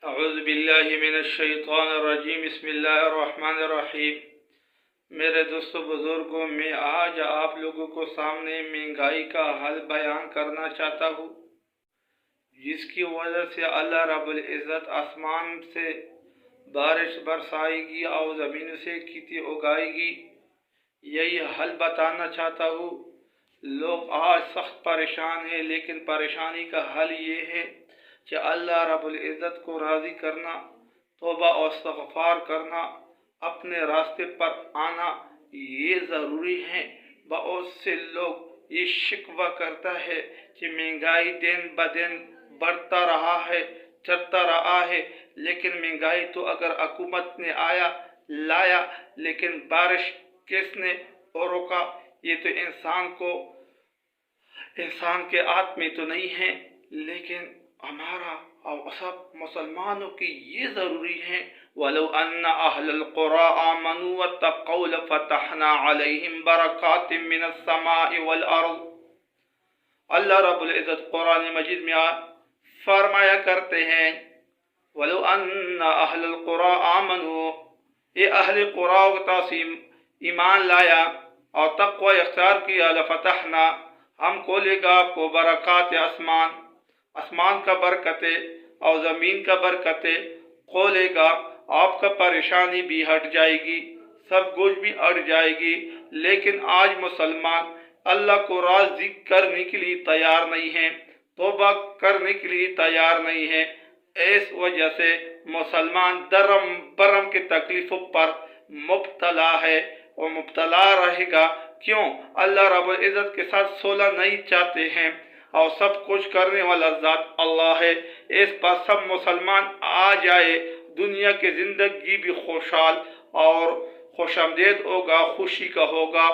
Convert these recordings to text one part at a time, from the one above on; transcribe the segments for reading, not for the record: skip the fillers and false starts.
اعوذ باللہ من الشیطان الرجیم بسم اللہ الرحمن الرحیم۔ میرے دوستو بزرگوں، میں آج آپ لوگوں کو سامنے مہنگائی کا حل بیان کرنا چاہتا ہوں، جس کی وجہ سے اللہ رب العزت آسمان سے بارش برسائے گی اور زمین سے کھیتی اگائے گی۔ یہی حل بتانا چاہتا ہوں۔ لوگ آج سخت پریشان ہیں، لیکن پریشانی کا حل یہ ہے کہ اللہ رب العزت کو راضی کرنا، توبہ اور استغفار کرنا، اپنے راستے پر آنا یہ ضروری ہے۔ بہت سے لوگ یہ شکوہ کرتا ہے کہ مہنگائی دن بدن بڑھتا رہا ہے، چڑھتا رہا ہے، لیکن مہنگائی تو اگر حکومت نے لایا، لیکن بارش کس نے روکا؟ یہ تو انسان کے ہاتھ میں تو نہیں ہے، لیکن ہمارا اور سب مسلمانوں کی یہ ضروری ہے۔ وَلَوْ أَنَّ أَهْلَ الْقُرَىٰ آمَنُوا وَاتَّقَوْا لَفَتَحْنَا عَلَيْهِمْ بَرَكَاتٍ مِّنَ السَّمَاءِ وَالْأَرْضِ۔ اللہ رب العزت قرآن مجید میں فرمایا کرتے ہیں، وَلَوْ أَنَّ أَهْلَ الْقُرَىٰ آمَنُوا، یہ اہل قرآن و تاسیم ایمان لایا اور تقوی اختیار کیا، لَفَتَحْنَا، ہم کھولے گا آپ کو برکات آسمان کا برکتیں اور زمین کا برکتیں کھولے گا، آپ کا پریشانی بھی ہٹ جائے گی، سب کچھ بھی ہٹ جائے گی۔ لیکن آج مسلمان اللہ کو راضی کرنے کے لیے تیار نہیں ہیں، توبہ کرنے کے لیے تیار نہیں ہیں۔ اس وجہ سے مسلمان درم برم کی تکلیفوں پر مبتلا ہے اور مبتلا رہے گا۔ کیوں؟ اللہ رب العزت کے ساتھ صلح نہیں چاہتے ہیں، اور سب کچھ کرنے والا ذات اللہ ہے۔ اس پر سب مسلمان آ جائے، دنیا کی زندگی بھی خوشحال اور خوش آمدید ہوگا، خوشی کا ہوگا۔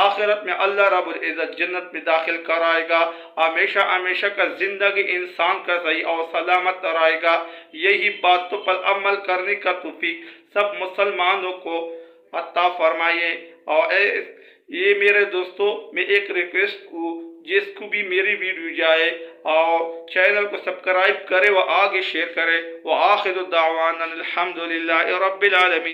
آخرت میں اللہ رب العزت جنت میں داخل کرائے گا، ہمیشہ ہمیشہ کا زندگی انسان کا صحیح اور سلامت رہے گا۔ یہی باتوں پر عمل کرنے کا توفیق سب مسلمانوں کو عطا فرمائے۔ اور یہ میرے دوستو، میں ایک ریکویسٹ کو، جس کو بھی میری ویڈیو جائے اور چینل کو سبسکرائب کرے و آگے شیئر کرے۔ وآخر دعوانا الحمدللہ رب العالمین۔